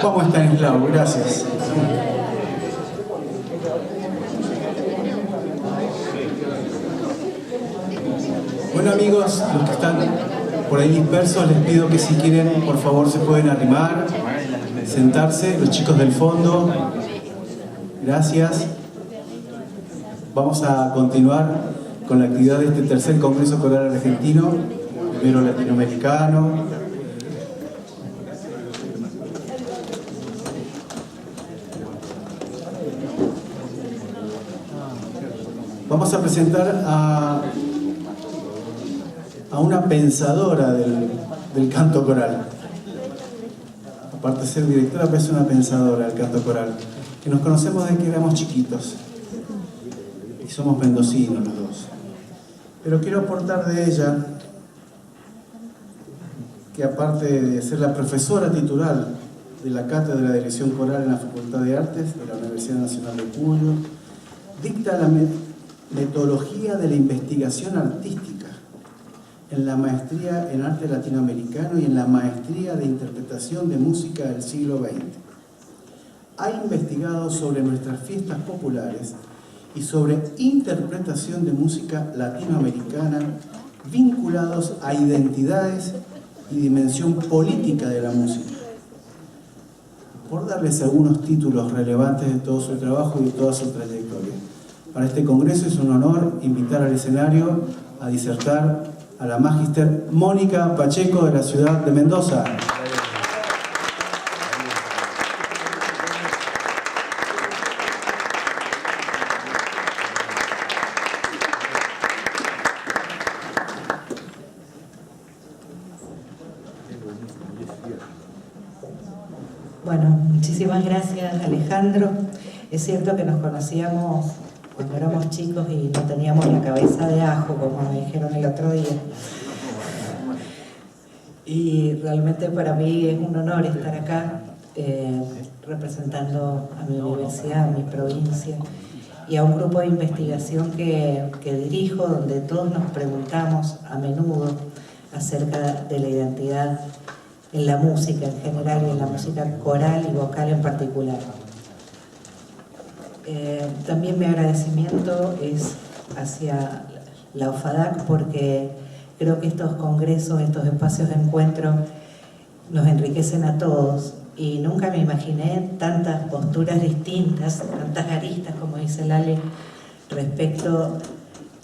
Vamos, Stanislao, gracias. Bueno, amigos, los que están por ahí dispersos, les pido que si quieren, por favor, se pueden arrimar, sentarse, los chicos del fondo. Gracias. Vamos a continuar con la actividad de este tercer Congreso Coral Argentino, primero latinoamericano. Vamos a presentar a una pensadora del canto coral. Aparte de ser directora, pero es una pensadora del canto coral, que nos conocemos desde que éramos chiquitos y somos mendocinos los dos. Pero quiero aportar de ella que, aparte de ser la profesora titular de la Cátedra de Dirección Coral en la Facultad de Artes de la Universidad Nacional de Cuyo, dicta la metodología de la investigación artística en la maestría en arte latinoamericano y en la maestría de interpretación de música del siglo XX. Ha investigado sobre nuestras fiestas populares y sobre interpretación de música latinoamericana vinculados a identidades y dimensión política de la música. Por darles algunos títulos relevantes de todo su trabajo y de toda su trayectoria. Para este congreso es un honor invitar al escenario a disertar a la magíster Mónica Pacheco de la ciudad de Mendoza. Bueno, muchísimas gracias, Alejandro. Es cierto que nos conocíamos cuando éramos chicos y no teníamos la cabeza de ajo, como me dijeron el otro día. Y realmente para mí es un honor estar acá representando a mi universidad, a mi provincia y a un grupo de investigación que dirijo, donde todos nos preguntamos a menudo acerca de la identidad en la música en general y en la música coral y vocal en particular. También mi agradecimiento es hacia la UFADAC, porque creo que estos congresos, estos espacios de encuentro nos enriquecen a todos, y nunca me imaginé tantas posturas distintas, tantas aristas, como dice Lale, respecto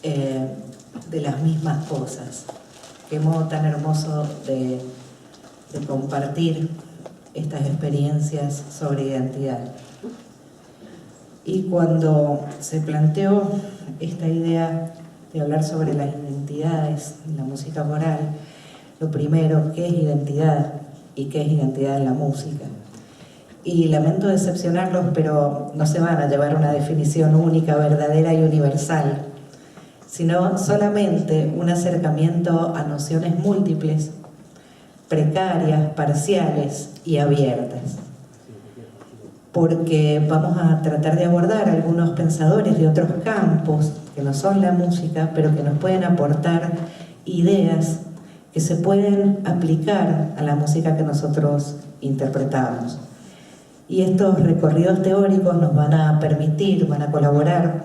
de las mismas cosas. Qué modo tan hermoso de compartir estas experiencias sobre identidad. Y cuando se planteó esta idea de hablar sobre las identidades en la música coral, lo primero, ¿qué es identidad? ¿Y qué es identidad en la música? Y lamento decepcionarlos, pero no se van a llevar una definición única, verdadera y universal, sino solamente un acercamiento a nociones múltiples, precarias, parciales y abiertas. Porque vamos a tratar de abordar algunos pensadores de otros campos que no son la música, pero que nos pueden aportar ideas que se pueden aplicar a la música que nosotros interpretamos. Y estos recorridos teóricos nos van a permitir, van a colaborar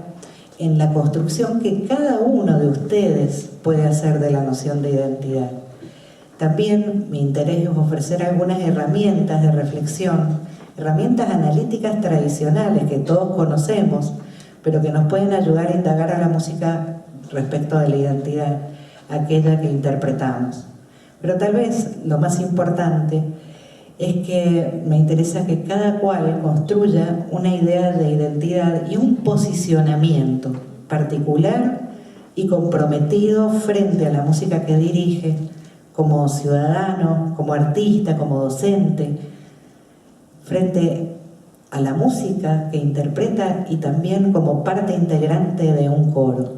en la construcción que cada uno de ustedes puede hacer de la noción de identidad. También mi interés es ofrecer algunas herramientas de reflexión, herramientas analíticas tradicionales que todos conocemos, pero que nos pueden ayudar a indagar a la música respecto de la identidad, aquella que interpretamos. Pero tal vez lo más importante es que me interesa que cada cual construya una idea de identidad y un posicionamiento particular y comprometido frente a la música que dirige, como ciudadano, como artista, como docente, frente a la música que interpreta y también como parte integrante de un coro.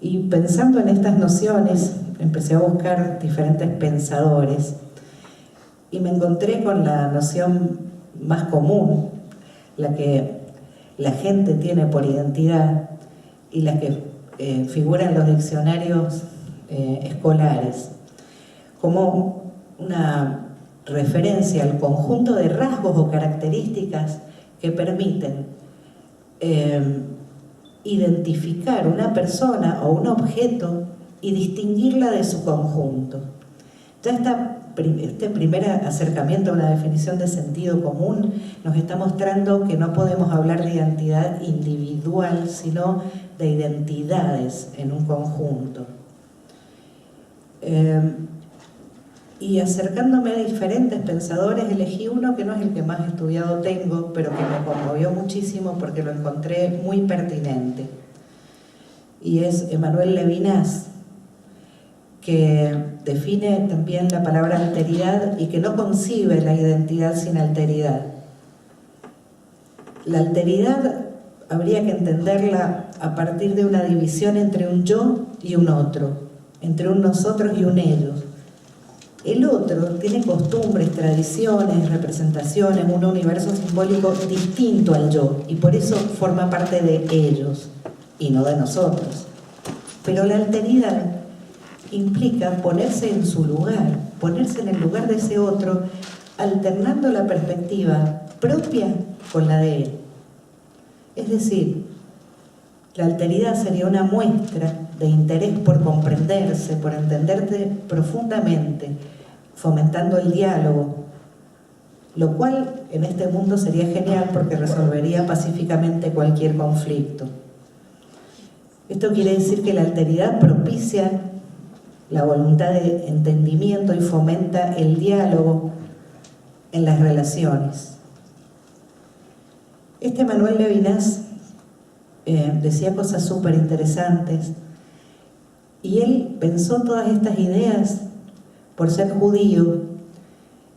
Y pensando en estas nociones, empecé a buscar diferentes pensadores y me encontré con la noción más común, la que la gente tiene por identidad y la que figura en los diccionarios escolares, como una referencia al conjunto de rasgos o características que permiten identificar una persona o un objeto y distinguirla de su conjunto. Ya este primer acercamiento a una definición de sentido común nos está mostrando que no podemos hablar de identidad individual, sino de identidades en un conjunto. Y acercándome a diferentes pensadores, elegí uno que no es el que más estudiado tengo, pero que me conmovió muchísimo porque lo encontré muy pertinente. Y es Emmanuel Levinas, que define también la palabra alteridad y que no concibe la identidad sin alteridad. La alteridad habría que entenderla a partir de una división entre un yo y un otro, entre un nosotros y un ellos. El otro tiene costumbres, tradiciones, representaciones, un universo simbólico distinto al yo y por eso forma parte de ellos y no de nosotros. Pero la alteridad implica ponerse en su lugar, ponerse en el lugar de ese otro, alternando la perspectiva propia con la de él. Es decir, la alteridad sería una muestra de interés por comprenderse, por entenderse profundamente, fomentando el diálogo, lo cual en este mundo sería genial porque resolvería pacíficamente cualquier conflicto. Esto quiere decir que la alteridad propicia la voluntad de entendimiento y fomenta el diálogo en las relaciones. Emmanuel Levinas decía cosas súper interesantes y él pensó todas estas ideas por ser judío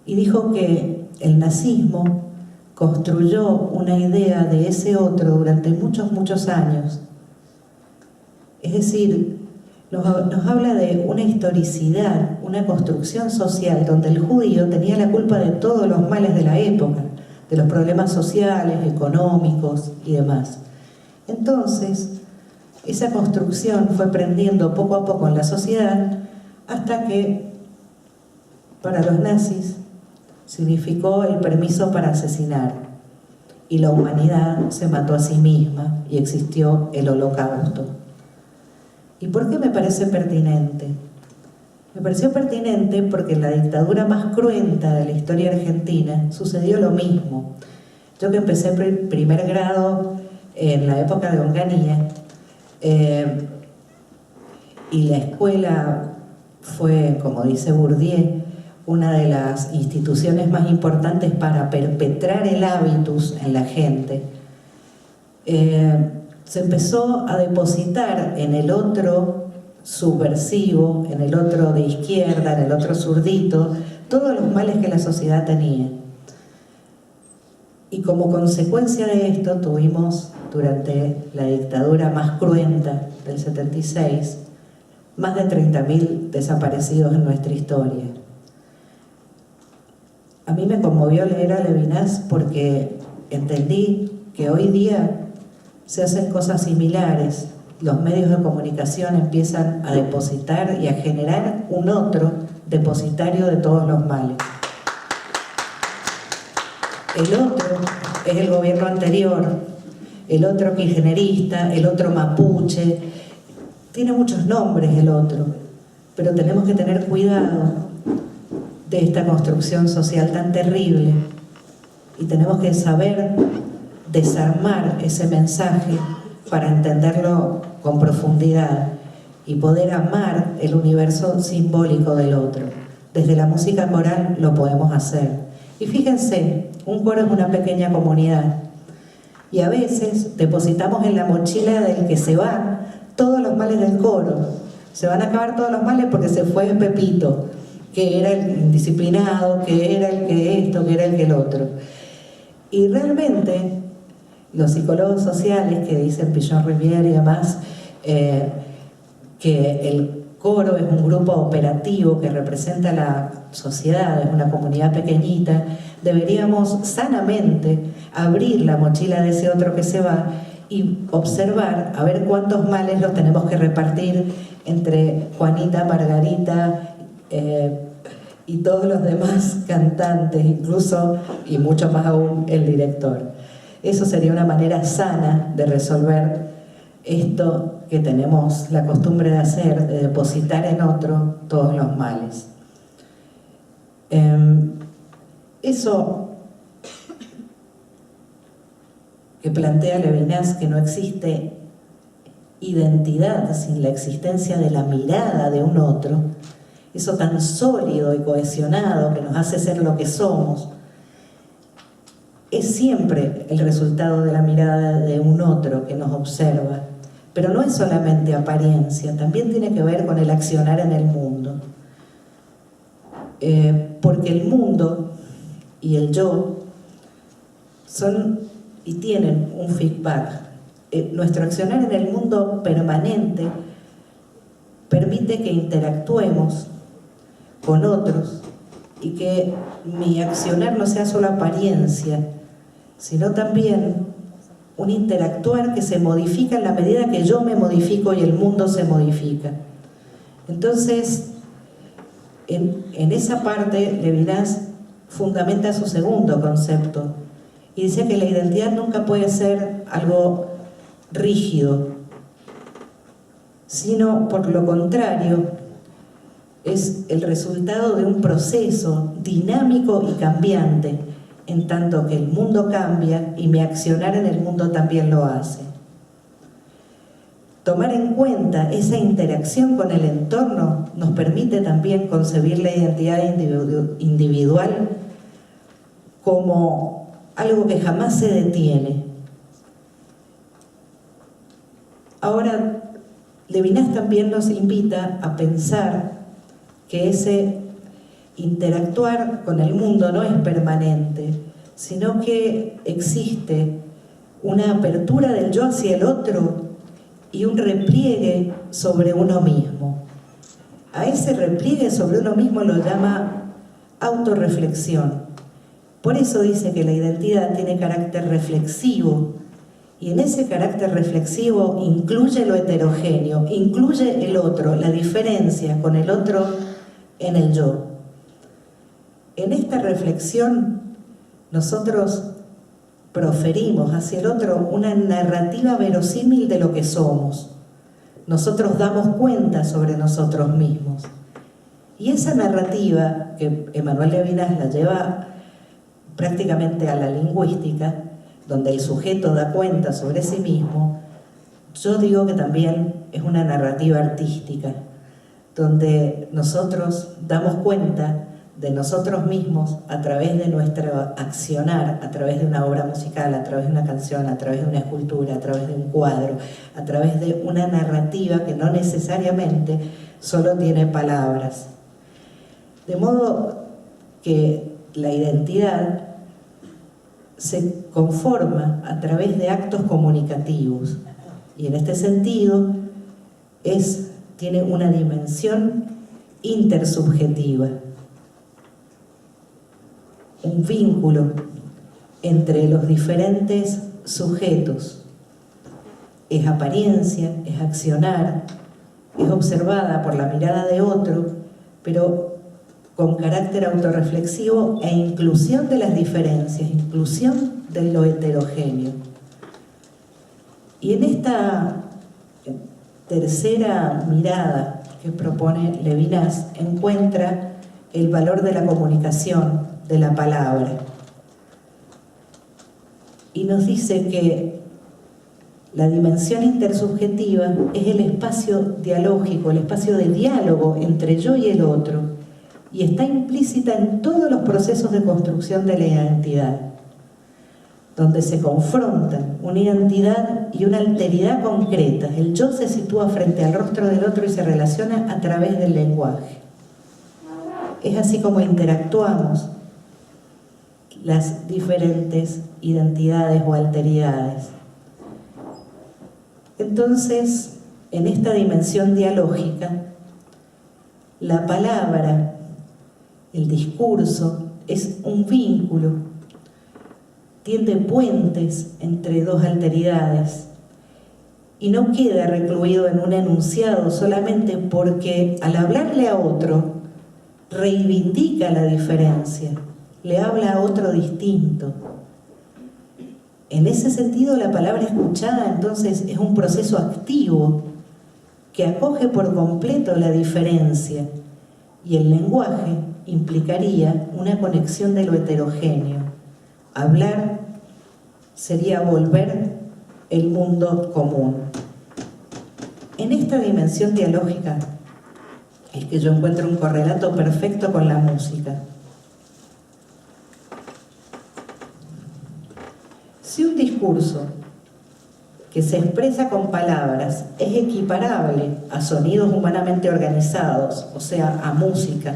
y dijo que el nazismo construyó una idea de ese otro durante muchos años. Es decir, nos habla de una historicidad, una construcción social donde el judío tenía la culpa de todos los males de la época, de los problemas sociales, económicos y demás. Entonces, esa construcción fue prendiendo poco a poco en la sociedad hasta que, para los nazis, significó el permiso para asesinar y la humanidad se mató a sí misma y existió el Holocausto. ¿Y por qué me parece pertinente? Me pareció pertinente porque en la dictadura más cruenta de la historia argentina sucedió lo mismo. Yo que empecé primer grado en la época de Onganía y la escuela fue, como dice Bourdieu, una de las instituciones más importantes para perpetrar el hábitus en la gente. Se empezó a depositar en el otro subversivo, en el otro de izquierda, en el otro zurdito, todos los males que la sociedad tenía. Y como consecuencia de esto tuvimos, durante la dictadura más cruenta del 76, más de 30.000 desaparecidos en nuestra historia. A mí me conmovió leer a Levinas porque entendí que hoy día se hacen cosas similares. Los medios de comunicación empiezan a depositar y a generar un otro depositario de todos los males. El otro es el gobierno anterior, el otro kirchnerista, el otro mapuche. Tiene muchos nombres el otro, pero tenemos que tener cuidado de esta construcción social tan terrible y tenemos que saber desarmar ese mensaje para entenderlo con profundidad y poder amar el universo simbólico del otro. Desde la música coral lo podemos hacer. Y fíjense, un coro es una pequeña comunidad y a veces depositamos en la mochila del que se va todos los males del coro. Se van a acabar todos los males porque se fue Pepito, que era el indisciplinado, que era el que esto, que era el que el otro. Y realmente los psicólogos sociales que dicen Pichon Rivière y demás, que el coro es un grupo operativo que representa la sociedad, es una comunidad pequeñita, deberíamos sanamente abrir la mochila de ese otro que se va y observar a ver cuántos males los tenemos que repartir entre Juanita, Margarita, y todos los demás cantantes, incluso, y mucho más aún, el director. Eso sería una manera sana de resolver esto que tenemos la costumbre de hacer, de depositar en otro todos los males. Eso que plantea Levinas, que no existe identidad sin la existencia de la mirada de un otro, eso tan sólido y cohesionado que nos hace ser lo que somos, es siempre el resultado de la mirada de un otro que nos observa. Pero no es solamente apariencia, también tiene que ver con el accionar en el mundo. Porque el mundo y el yo son y tienen un feedback. Nuestro accionar en el mundo permanente permite que interactuemos con otros y que mi accionar no sea solo apariencia, sino también un interactuar que se modifica en la medida que yo me modifico y el mundo se modifica. Entonces, en esa parte, Levinas fundamenta su segundo concepto y dice que la identidad nunca puede ser algo rígido, sino por lo contrario, es el resultado de un proceso dinámico y cambiante, en tanto que el mundo cambia y mi accionar en el mundo también lo hace. Tomar en cuenta esa interacción con el entorno nos permite también concebir la identidad individual como algo que jamás se detiene. Ahora, Levinas también nos invita a pensar que ese interactuar con el mundo no es permanente, sino que existe una apertura del yo hacia el otro y un repliegue sobre uno mismo. A ese repliegue sobre uno mismo lo llama autorreflexión. Por eso dice que la identidad tiene carácter reflexivo, y en ese carácter reflexivo incluye lo heterogéneo, incluye el otro, la diferencia con el otro en el yo. En esta reflexión nosotros proferimos hacia el otro una narrativa verosímil de lo que somos. Nosotros damos cuenta sobre nosotros mismos. Y esa narrativa, que Emmanuel Levinas la lleva prácticamente a la lingüística, donde el sujeto da cuenta sobre sí mismo, yo digo que también es una narrativa artística, donde nosotros damos cuenta de nosotros mismos a través de nuestro accionar, a través de una obra musical, a través de una canción, a través de una escultura, a través de un cuadro, a través de una narrativa que no necesariamente solo tiene palabras. De modo que la identidad se conforma a través de actos comunicativos y en este sentido tiene una dimensión intersubjetiva, un vínculo entre los diferentes sujetos. Es apariencia, es accionar, es observada por la mirada de otro, pero con carácter autorreflexivo e inclusión de las diferencias, inclusión de lo heterogéneo. Y en esta tercera mirada que propone Levinas encuentra el valor de la comunicación, de la palabra. Y nos dice que la dimensión intersubjetiva es el espacio dialógico, el espacio de diálogo entre yo y el otro, y está implícita en todos los procesos de construcción de la identidad, donde se confrontan una identidad y una alteridad concreta. El yo se sitúa frente al rostro del otro y se relaciona a través del lenguaje. Es así como interactuamos las diferentes identidades o alteridades. Entonces, en esta dimensión dialógica, la palabra, el discurso, es un vínculo, tiende puentes entre dos alteridades y no queda recluido en un enunciado solamente porque al hablarle a otro reivindica la diferencia, le habla a otro distinto. En ese sentido, la palabra escuchada entonces es un proceso activo que acoge por completo la diferencia, y el lenguaje implicaría una conexión de lo heterogéneo. Hablar sería volver el mundo común. En esta dimensión dialógica es que yo encuentro un correlato perfecto con la música. Si un discurso que se expresa con palabras es equiparable a sonidos humanamente organizados, o sea, a música,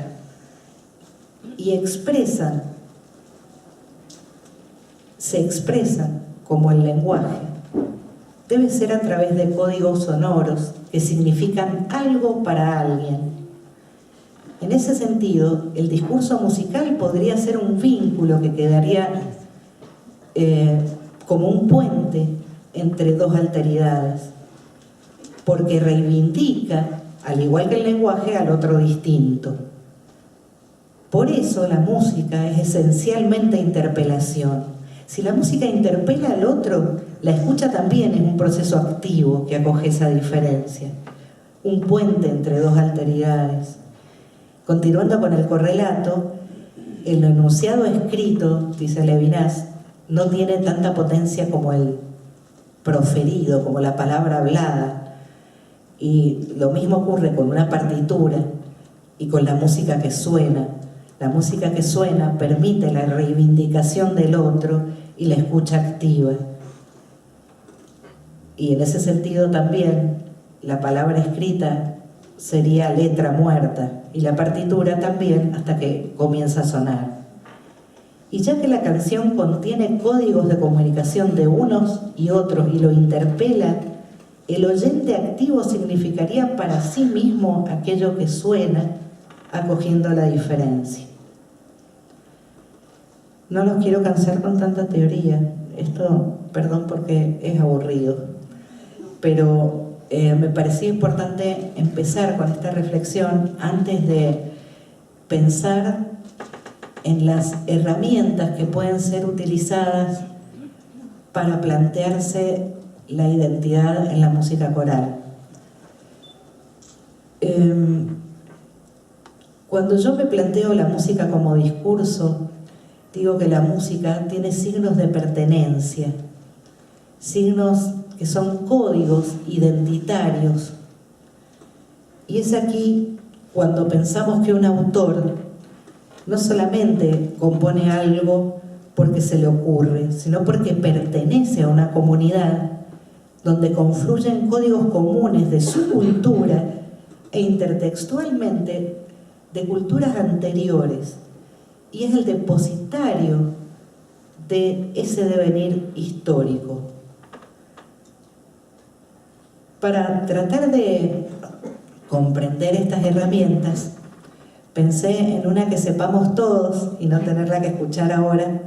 y se expresan como el lenguaje, debe ser a través de códigos sonoros que significan algo para alguien. En ese sentido, el discurso musical podría ser un vínculo que quedaría como un puente entre dos alteridades, porque reivindica, al igual que el lenguaje, al otro distinto. Por eso la música es esencialmente interpelación. Si la música interpela al otro, la escucha también es un proceso activo que acoge esa diferencia, un puente entre dos alteridades. Continuando con el correlato, el enunciado escrito, dice Levinas, no tiene tanta potencia como el proferido, como la palabra hablada, y lo mismo ocurre con una partitura y con la música que suena. La música que suena permite la reivindicación del otro y la escucha activa. Y en ese sentido también la palabra escrita sería letra muerta y la partitura también hasta que comienza a sonar. Y ya que la canción contiene códigos de comunicación de unos y otros y lo interpela, el oyente activo significaría para sí mismo aquello que suena, acogiendo la diferencia. No los quiero cansar con tanta teoría. Esto, perdón porque es aburrido, pero me parecía importante empezar con esta reflexión antes de pensar en las herramientas que pueden ser utilizadas para plantearse la identidad en la música coral. Cuando yo me planteo la música como discurso, digo que la música tiene signos de pertenencia, signos que son códigos identitarios. Y es aquí cuando pensamos que un autor no solamente compone algo porque se le ocurre, sino porque pertenece a una comunidad donde confluyen códigos comunes de su cultura e intertextualmente de culturas anteriores, y es el depositario de ese devenir histórico. Para tratar de comprender estas herramientas, pensé en una que sepamos todos y no tenerla que escuchar ahora,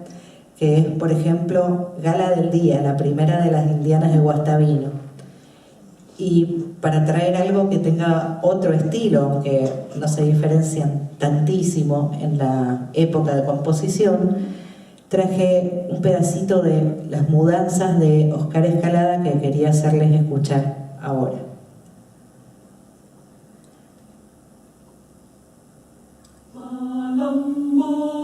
que es, por ejemplo, Gala del Día, la primera de las indianas de Guastavino. Y para traer algo que tenga otro estilo, aunque no se diferencian tantísimo en la época de composición, traje un pedacito de Las mudanzas de Oscar Escalada que quería hacerles escuchar ahora. Malambo,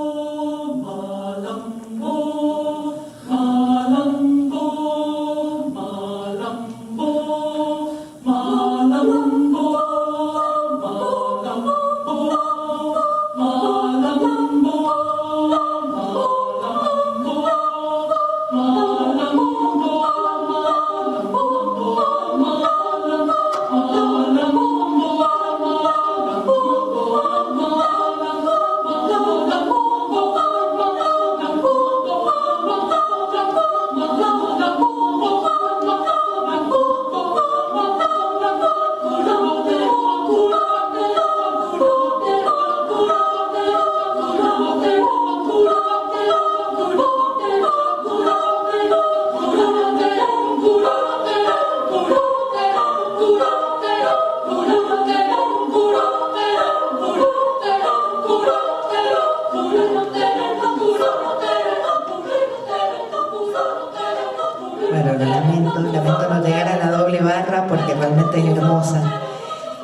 hermosa.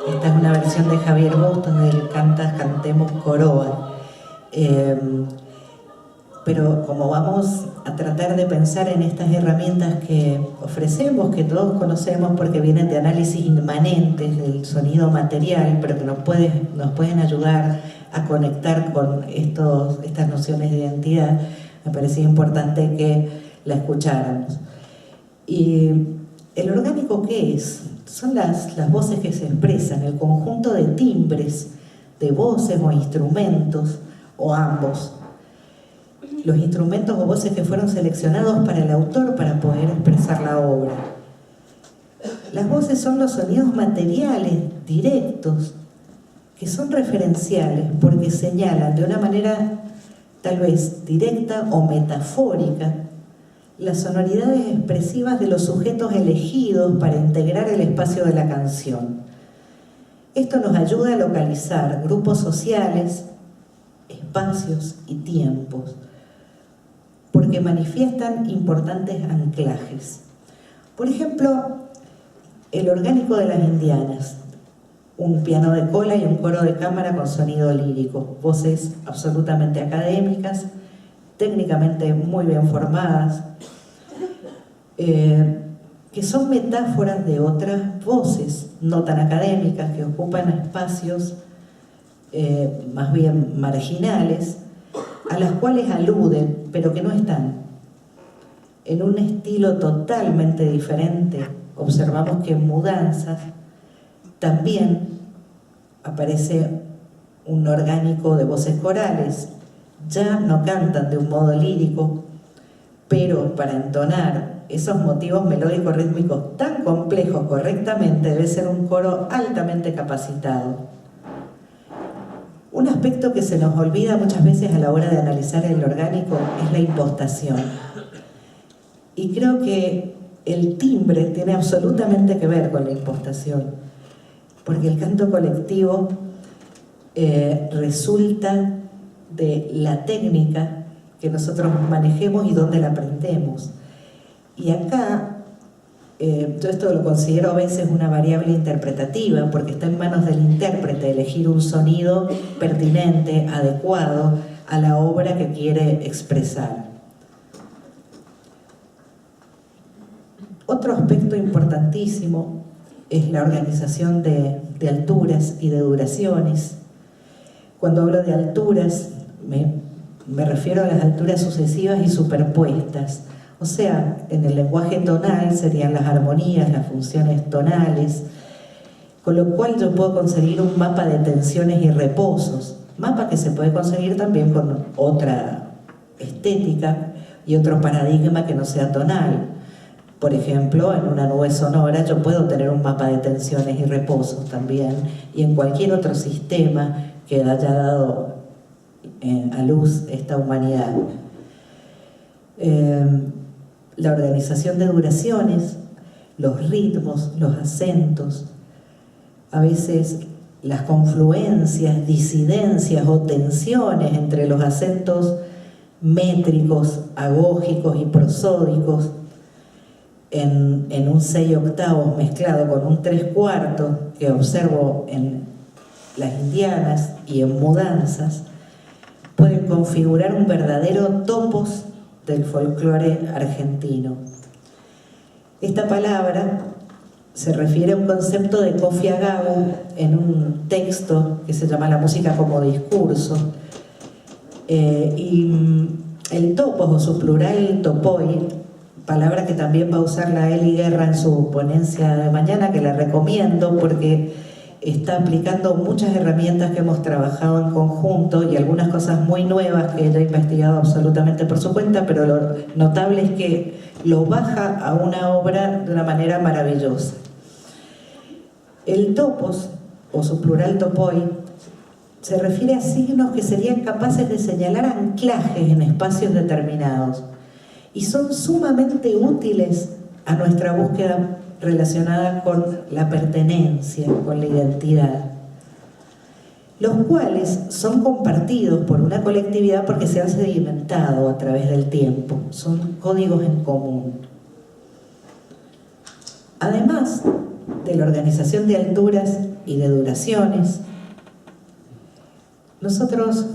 Esta es una versión de Javier Bustos del Cantemos Coroa. Pero como vamos a tratar de pensar en estas herramientas que ofrecemos, que todos conocemos porque vienen de análisis inmanentes del sonido material, pero que nos pueden ayudar a conectar con estas nociones de identidad, me parecía importante que la escucháramos. ¿Y el orgánico qué es? Son las voces que se expresan, el conjunto de timbres, de voces o instrumentos, o ambos. Los instrumentos o voces que fueron seleccionados para el autor para poder expresar la obra. Las voces son los sonidos materiales, directos, que son referenciales porque señalan de una manera tal vez directa o metafórica las sonoridades expresivas de los sujetos elegidos para integrar el espacio de la canción. Esto nos ayuda a localizar grupos sociales, espacios y tiempos, porque manifiestan importantes anclajes. Por ejemplo, el orgánico de las indianas, un piano de cola y un coro de cámara con sonido lírico, voces absolutamente académicas, técnicamente muy bien formadas, que son metáforas de otras voces no tan académicas que ocupan espacios más bien marginales, a las cuales aluden, pero que no están. En un estilo totalmente diferente, observamos que en Mudanzas también aparece un orgánico de voces corales. Ya no cantan de un modo lírico, pero para entonar esos motivos melódicos rítmicos tan complejos correctamente debe ser un coro altamente capacitado. Un aspecto que se nos olvida muchas veces a la hora de analizar el orgánico es la impostación. Y creo que el timbre tiene absolutamente que ver con la impostación, porque el canto colectivo resulta de la técnica que nosotros manejemos y dónde la aprendemos. Y acá, yo esto lo considero a veces una variable interpretativa, porque está en manos del intérprete elegir un sonido pertinente, adecuado a la obra que quiere expresar. Otro aspecto importantísimo es la organización de alturas y de duraciones. Cuando hablo de alturas, me refiero a las alturas sucesivas y superpuestas. O sea, en el lenguaje tonal serían las armonías, las funciones tonales, con lo cual yo puedo conseguir un mapa de tensiones y reposos, mapa que se puede conseguir también con otra estética y otro paradigma que no sea tonal. Por ejemplo, en una nube sonora yo puedo tener un mapa de tensiones y reposos también, y en cualquier otro sistema que haya dado a luz esta humanidad. La organización de duraciones, los ritmos, los acentos, a veces las confluencias, disidencias o tensiones entre los acentos métricos, agógicos y prosódicos en un 6/8 mezclado con un 3/4 que observo en las indianas y en Mudanzas, pueden configurar un verdadero topos del folclore argentino. Esta palabra se refiere a un concepto de Kofi Agabu en un texto que se llama La música como discurso, y el topos o su plural topoi, palabra que también va a usar la Eli Guerra en su ponencia de mañana, que la recomiendo porque está aplicando muchas herramientas que hemos trabajado en conjunto y algunas cosas muy nuevas que ella ha investigado absolutamente por su cuenta, pero lo notable es que lo baja a una obra de una manera maravillosa. El topos, o su plural topoi, se refiere a signos que serían capaces de señalar anclajes en espacios determinados y son sumamente útiles a nuestra búsqueda relacionada con la pertenencia, con la identidad, los cuales son compartidos por una colectividad porque se han sedimentado a través del tiempo, son códigos en común. Además de la organización de alturas y de duraciones, nosotros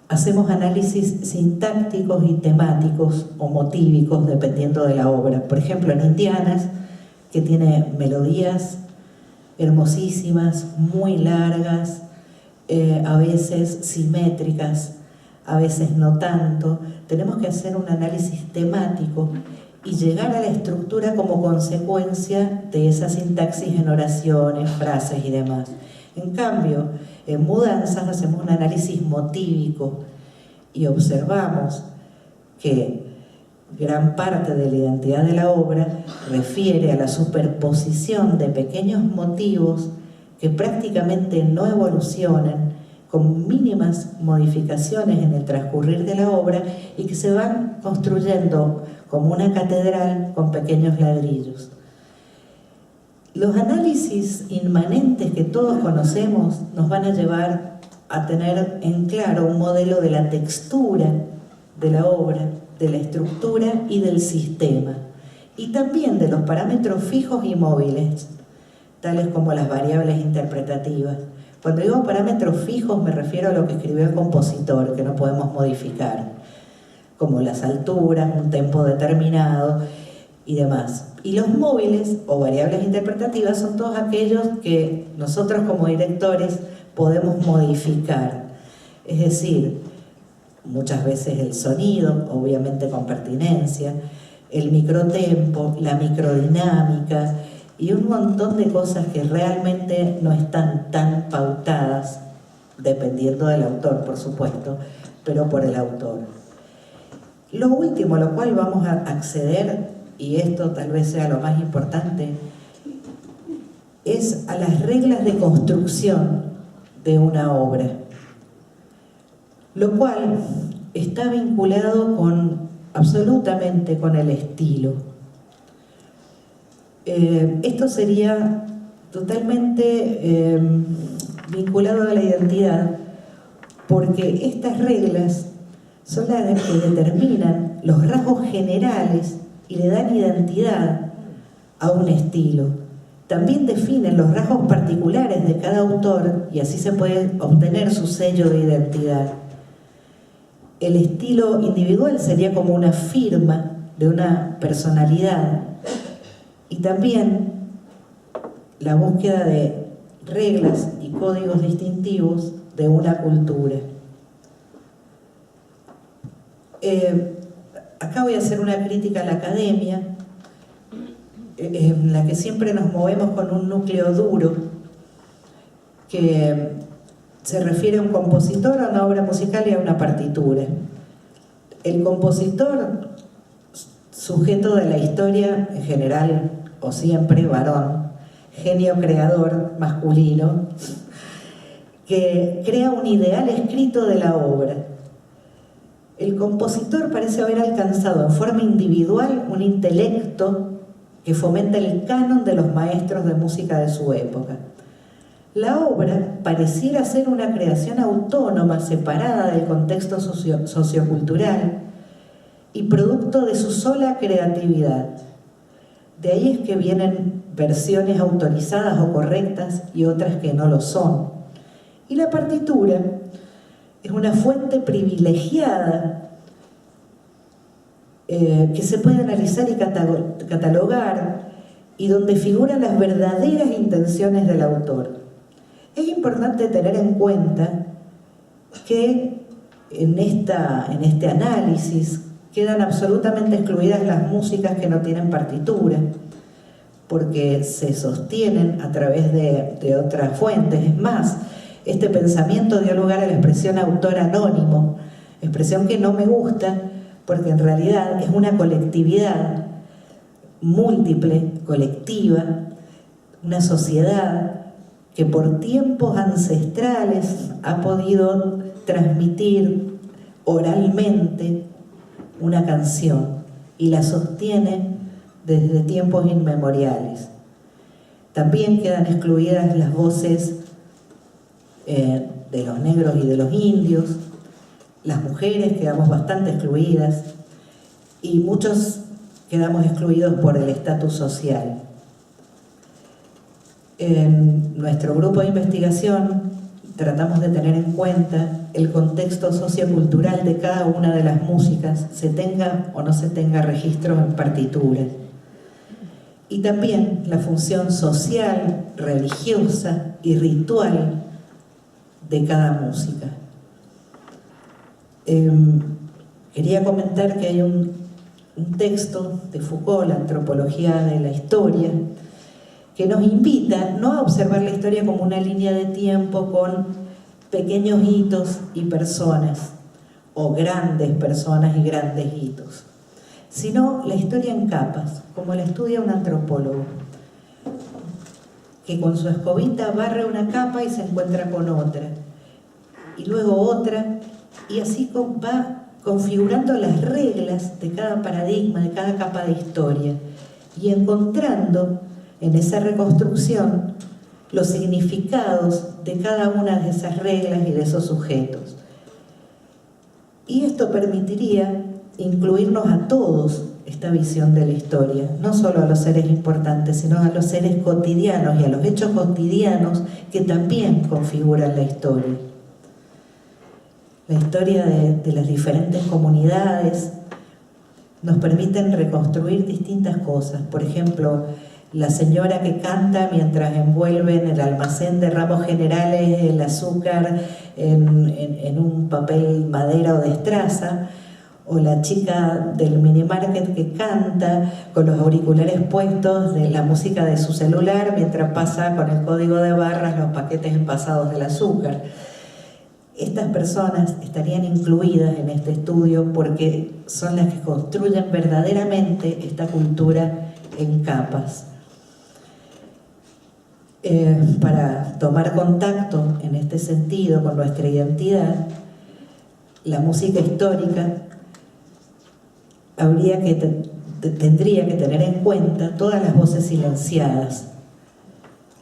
hacemos análisis sintácticos y temáticos o motívicos dependiendo de la obra. Por ejemplo, en Indianas, que tiene melodías hermosísimas, muy largas, a veces simétricas, a veces no tanto, tenemos que hacer un análisis temático y llegar a la estructura como consecuencia de esa sintaxis en oraciones, frases y demás. En cambio, en mudanzas hacemos un análisis motívico y observamos que gran parte de la identidad de la obra refiere a la superposición de pequeños motivos que prácticamente no evolucionan, con mínimas modificaciones en el transcurrir de la obra y que se van construyendo como una catedral con pequeños ladrillos. Los análisis inmanentes que todos conocemos nos van a llevar a tener en claro un modelo de la textura de la obra, de la estructura y del sistema, y también de los parámetros fijos y móviles, tales como las variables interpretativas. Cuando digo parámetros fijos me refiero a lo que escribió el compositor, que no podemos modificar, como las alturas, un tempo determinado y demás. Y los móviles o variables interpretativas son todos aquellos que nosotros como directores podemos modificar. Es decir, muchas veces el sonido, obviamente con pertinencia, el microtempo, la microdinámica y un montón de cosas que realmente no están tan pautadas, dependiendo del autor, por supuesto, pero por el autor. Lo último a lo cual vamos a acceder, y esto tal vez sea lo más importante, es a las reglas de construcción de una obra, lo cual está vinculado absolutamente con el estilo. Esto sería totalmente vinculado a la identidad, porque estas reglas son las que determinan los rasgos generales y le dan identidad a un estilo. También definen los rasgos particulares de cada autor y así se puede obtener su sello de identidad. El estilo individual sería como una firma de una personalidad y también la búsqueda de reglas y códigos distintivos de una cultura. Acá voy a hacer una crítica a la academia, en la que siempre nos movemos con un núcleo duro que se refiere a un compositor, a una obra musical y a una partitura. El compositor, sujeto de la historia en general o siempre varón, genio creador masculino, que crea un ideal escrito de la obra. El compositor parece haber alcanzado en forma individual un intelecto que fomenta el canon de los maestros de música de su época. La obra pareciera ser una creación autónoma, separada del contexto sociocultural y producto de su sola creatividad. De ahí es que vienen versiones autorizadas o correctas y otras que no lo son. Y la partitura es una fuente privilegiada que se puede analizar y catalogar y donde figuran las verdaderas intenciones del autor. Es importante tener en cuenta que en este análisis quedan absolutamente excluidas las músicas que no tienen partitura, porque se sostienen a través de otras fuentes. Es más, este pensamiento dio lugar a la expresión autor anónimo, expresión que no me gusta, porque en realidad es una colectividad múltiple, colectiva, una sociedad que por tiempos ancestrales ha podido transmitir oralmente una canción y la sostiene desde tiempos inmemoriales. También quedan excluidas las voces de los negros y de los indios, las mujeres quedamos bastante excluidas y muchos quedamos excluidos por el estatus social. En nuestro grupo de investigación tratamos de tener en cuenta el contexto sociocultural de cada una de las músicas, se tenga o no se tenga registros en partituras. Y también la función social, religiosa y ritual de cada música. Quería comentar que hay un texto de Foucault, la antropología de la historia, que nos invita no a observar la historia como una línea de tiempo con pequeños hitos y personas, o grandes personas y grandes hitos, sino la historia en capas, como la estudia un antropólogo, que con su escobita barre una capa y se encuentra con otra, y luego otra, y así va configurando las reglas de cada paradigma, de cada capa de historia, y encontrando en esa reconstrucción los significados de cada una de esas reglas y de esos sujetos. Y esto permitiría incluirnos a todos esta visión de la historia, no solo a los seres importantes, sino a los seres cotidianos y a los hechos cotidianos que también configuran la historia. La historia de las diferentes comunidades nos permiten reconstruir distintas cosas. Por ejemplo, la señora que canta mientras envuelve en el almacén de ramos generales el azúcar en un papel madera o de estraza, o la chica del minimarket que canta con los auriculares puestos de la música de su celular mientras pasa con el código de barras los paquetes envasados del azúcar. Estas personas estarían incluidas en este estudio porque son las que construyen verdaderamente esta cultura en capas. Para tomar contacto en este sentido con nuestra identidad, la música histórica tendría que tener en cuenta todas las voces silenciadas,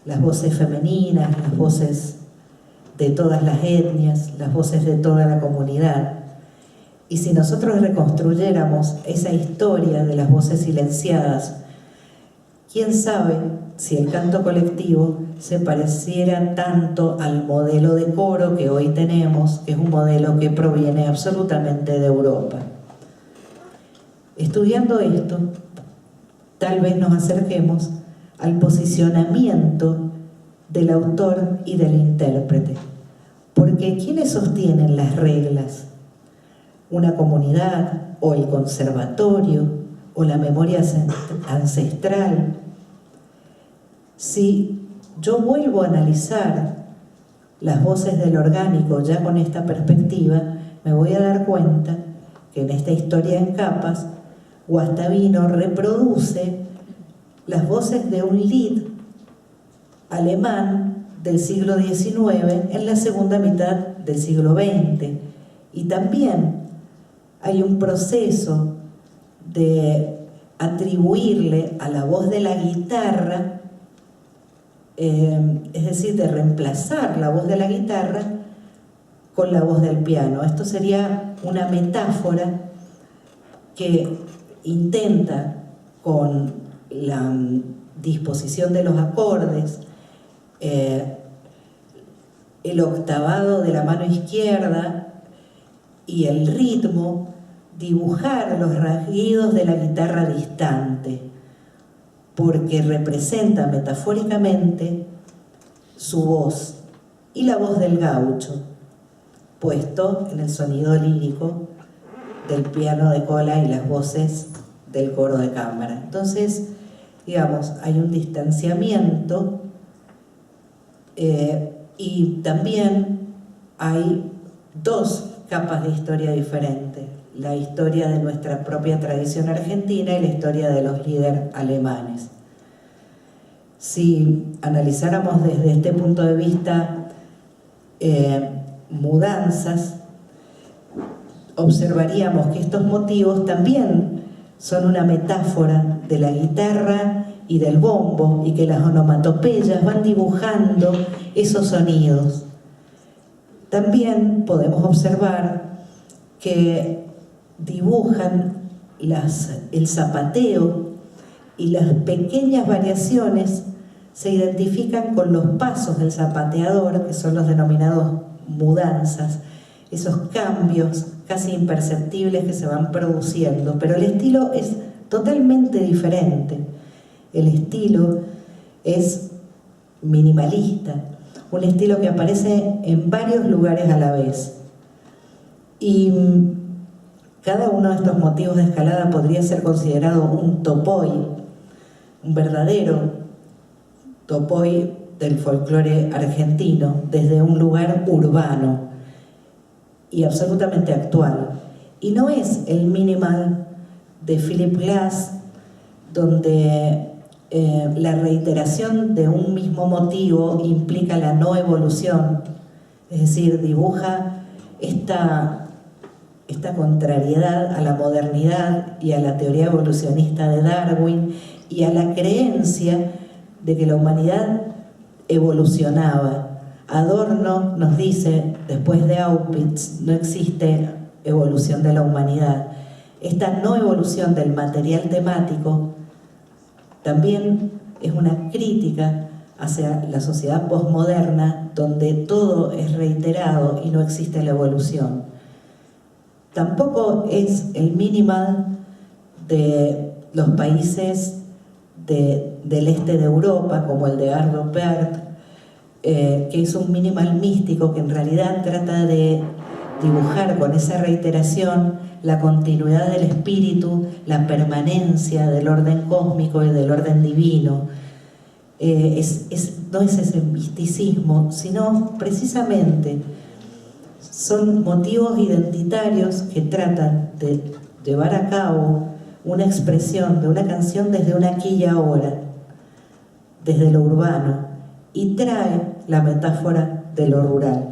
las voces femeninas, las voces de todas las etnias, las voces de toda la comunidad. Y si nosotros reconstruyéramos esa historia de las voces silenciadas, quién sabe si el canto colectivo se pareciera tanto al modelo de coro que hoy tenemos, que es un modelo que proviene absolutamente de Europa. Estudiando esto, tal vez nos acerquemos al posicionamiento del autor y del intérprete. Porque ¿quiénes sostienen las reglas? ¿Una comunidad o el conservatorio o la memoria ancestral? Si yo vuelvo a analizar las voces del orgánico ya con esta perspectiva, me voy a dar cuenta que en esta historia en capas, Guastavino reproduce las voces de un lied alemán del siglo XIX en la segunda mitad del siglo XX. Y también hay un proceso de atribuirle a la voz de la guitarra, es decir, de reemplazar la voz de la guitarra con la voz del piano. Esto sería una metáfora que intenta, con la disposición de los acordes, el octavado de la mano izquierda y el ritmo, dibujar los rasguidos de la guitarra distante, porque representa metafóricamente su voz y la voz del gaucho, puesto en el sonido lírico del piano de cola y las voces del coro de cámara. Entonces, digamos, hay un distanciamiento y también hay dos capas de historia diferentes: la historia de nuestra propia tradición argentina y la historia de los líderes alemanes. Si analizáramos desde este punto de vista mudanzas, observaríamos que estos motivos también son una metáfora de la guitarra y del bombo, y que las onomatopeyas van dibujando esos sonidos. También podemos observar que dibujan el zapateo y las pequeñas variaciones se identifican con los pasos del zapateador, que son los denominados mudanzas, esos cambios casi imperceptibles que se van produciendo, pero el estilo es totalmente diferente. El estilo es minimalista, un estilo que aparece en varios lugares a la vez. Y cada uno de estos motivos de escalada podría ser considerado un topoi, un verdadero topoi del folclore argentino, desde un lugar urbano y absolutamente actual. Y no es el minimal de Philip Glass, donde la reiteración de un mismo motivo implica la no evolución, es decir, dibuja esta contrariedad a la modernidad y a la teoría evolucionista de Darwin y a la creencia de que la humanidad evolucionaba. Adorno nos dice, después de Auschwitz, no existe evolución de la humanidad. Esta no evolución del material temático también es una crítica hacia la sociedad posmoderna, donde todo es reiterado y no existe la evolución. Tampoco es el minimal de los países del este de Europa, como el de Arvo Pärt, que es un minimal místico que en realidad trata de dibujar con esa reiteración la continuidad del espíritu, la permanencia del orden cósmico y del orden divino. No es ese misticismo, sino precisamente son motivos identitarios que tratan de llevar a cabo una expresión de una canción desde un aquí y ahora, desde lo urbano, y trae la metáfora de lo rural.